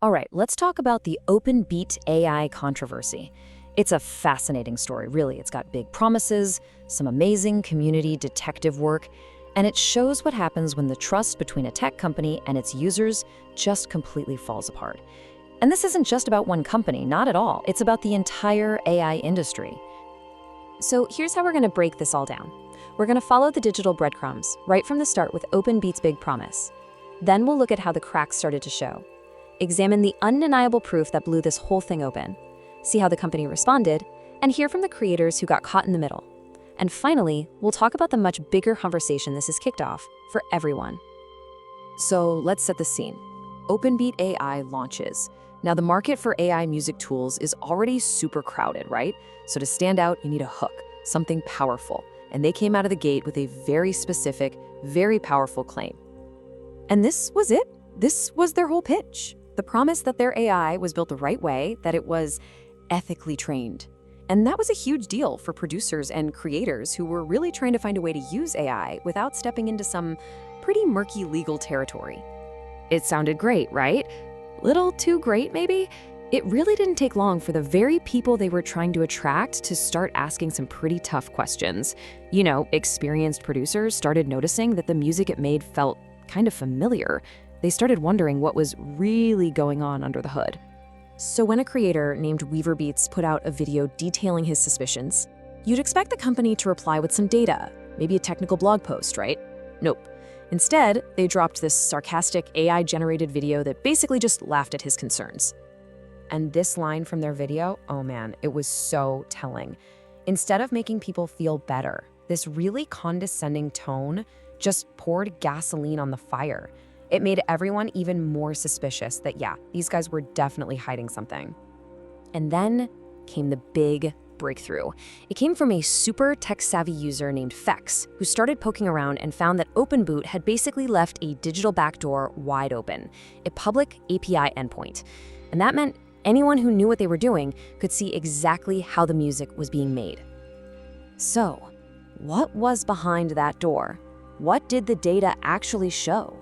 All right, let's talk about the OpenBeat AI controversy. It's a fascinating story, really. It's got big promises, some amazing community detective work, and it shows what happens when the trust between a tech company and its users just completely falls apart. And this isn't just about one company, not at all. It's about the entire AI industry. So here's how we're going to break this all down. We're going to follow the digital breadcrumbs right from the start with OpenBeat's big promise. Then we'll look at how the cracks started to show. Examine the undeniable proof that blew this whole thing open. See how the company responded, and hear from the creators who got caught in the middle. And finally, we'll talk about the much bigger conversation this has kicked off for everyone. So let's set the scene. OpenBeat AI launches. Now, the market for AI music tools is already super crowded, right? So to stand out, you need a hook, something powerful. And they came out of the gate with a very specific, very powerful claim. And this was it. This was their whole pitch. The promise that their AI was built the right way, that it was ethically trained. And that was a huge deal for producers and creators who were really trying to find a way to use AI without stepping into some pretty murky legal territory. It sounded great, right? Little too great, maybe? It really didn't take long for the very people they were trying to attract to start asking some pretty tough questions. You know, experienced producers started noticing that the music it made felt kind of familiar. They started wondering what was really going on under the hood. So when a creator named Weaver Beats put out a video detailing his suspicions, you'd expect the company to reply with some data, maybe a technical blog post, right? Nope. Instead, they dropped this sarcastic AI-generated video that basically just laughed at his concerns. And this line from their video, oh man, it was so telling. Instead of making people feel better, this really condescending tone just poured gasoline on the fire. It made everyone even more suspicious that, yeah, these guys were definitely hiding something. And then came the big breakthrough. It came from a super tech-savvy user named Fex, who started poking around and found that OpenBeat had basically left a digital backdoor wide open, a public API endpoint. And that meant anyone who knew what they were doing could see exactly how the music was being made. So, what was behind that door? What did the data actually show?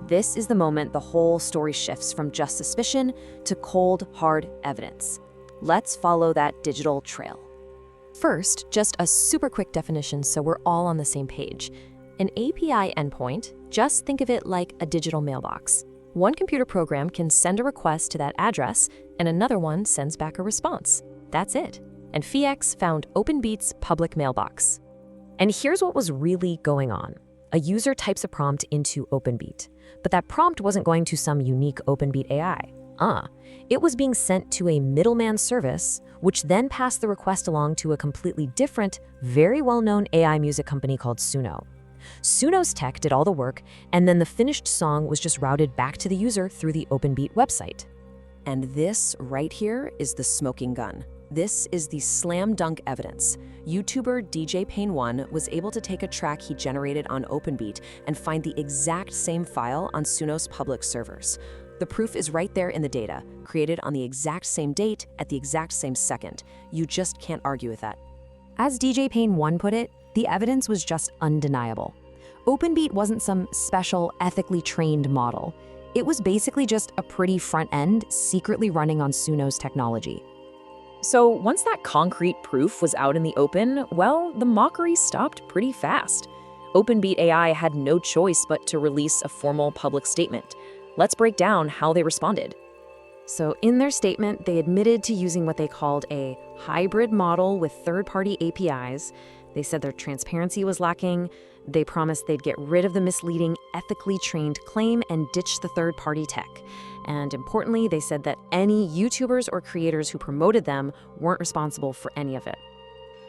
This is the moment the whole story shifts from just suspicion to cold, hard evidence. Let's follow that digital trail. First, just a super quick definition so we're all on the same page. An API endpoint, just think of it like a digital mailbox. One computer program can send a request to that address, and another one sends back a response. That's it. And Fex found OpenBeat's public mailbox. And here's what was really going on. A user types a prompt into OpenBeat, but that prompt wasn't going to some unique OpenBeat AI. It was being sent to a middleman service, which then passed the request along to a completely different, very well-known AI music company called Suno. Suno's tech did all the work, and then the finished song was just routed back to the user through the OpenBeat website. And this right here is the smoking gun. This is the slam dunk evidence. YouTuber DJ Pain1 was able to take a track he generated on OpenBeat and find the exact same file on Suno's public servers. The proof is right there in the data, created on the exact same date at the exact same second. You just can't argue with that. As DJ Pain1 put it, the evidence was just undeniable. OpenBeat wasn't some special, ethically trained model. It was basically just a pretty front end secretly running on Suno's technology. So once that concrete proof was out in the open, well, the mockery stopped pretty fast. OpenBeat AI had no choice but to release a formal public statement. Let's break down how they responded. So in their statement, they admitted to using what they called a hybrid model with third-party APIs. They said their transparency was lacking. They promised they'd get rid of the misleading, ethically trained claim and ditch the third-party tech. And importantly, they said that any YouTubers or creators who promoted them weren't responsible for any of it.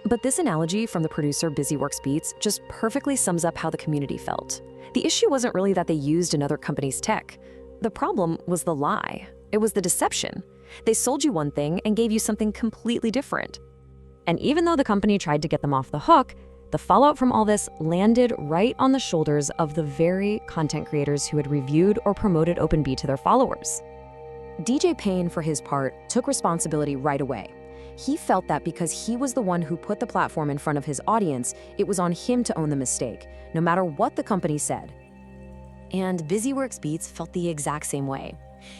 But this analogy from the producer BusyWorks Beats just perfectly sums up how the community felt. The issue wasn't really that they used another company's tech. The problem was the lie. It was the deception. They sold you one thing and gave you something completely different. And even though the company tried to get them off the hook, the fallout from all this landed right on the shoulders of the very content creators who had reviewed or promoted OpenBeat to their followers. DJ Pain, for his part, took responsibility right away. He felt that because he was the one who put the platform in front of his audience, it was on him to own the mistake, no matter what the company said. And BusyWorks Beats felt the exact same way.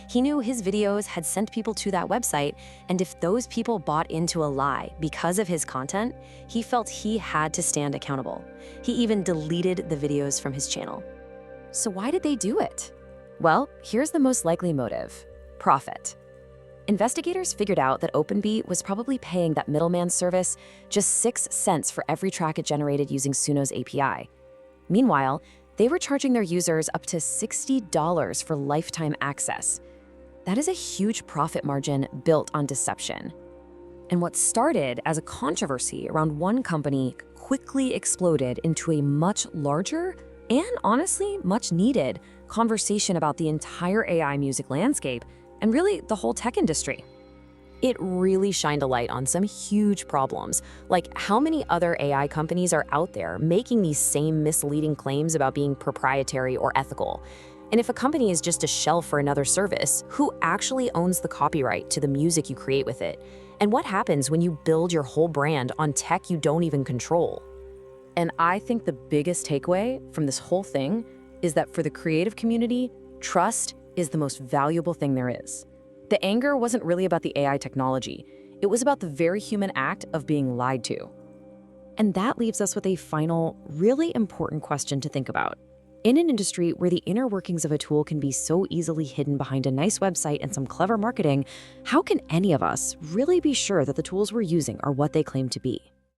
He knew his videos had sent people to that website, and if those people bought into a lie because of his content, he felt he had to stand accountable. He even deleted the videos from his channel. So why did they do it? Well, here's the most likely motive: profit. Investigators figured out that OpenBeat was probably paying that middleman service just 6 cents for every track it generated using Suno's API. Meanwhile, they were charging their users up to $60 for lifetime access. That is a huge profit margin built on deception. And what started as a controversy around one company quickly exploded into a much larger and honestly much needed conversation about the entire AI music landscape and really the whole tech industry. It really shined a light on some huge problems, like how many other AI companies are out there making these same misleading claims about being proprietary or ethical. And if a company is just a shell for another service, who actually owns the copyright to the music you create with it? And what happens when you build your whole brand on tech you don't even control? And I think the biggest takeaway from this whole thing is that for the creative community, trust is the most valuable thing there is. The anger wasn't really about the AI technology. It was about the very human act of being lied to. And that leaves us with a final, really important question to think about. In an industry where the inner workings of a tool can be so easily hidden behind a nice website and some clever marketing, how can any of us really be sure that the tools we're using are what they claim to be?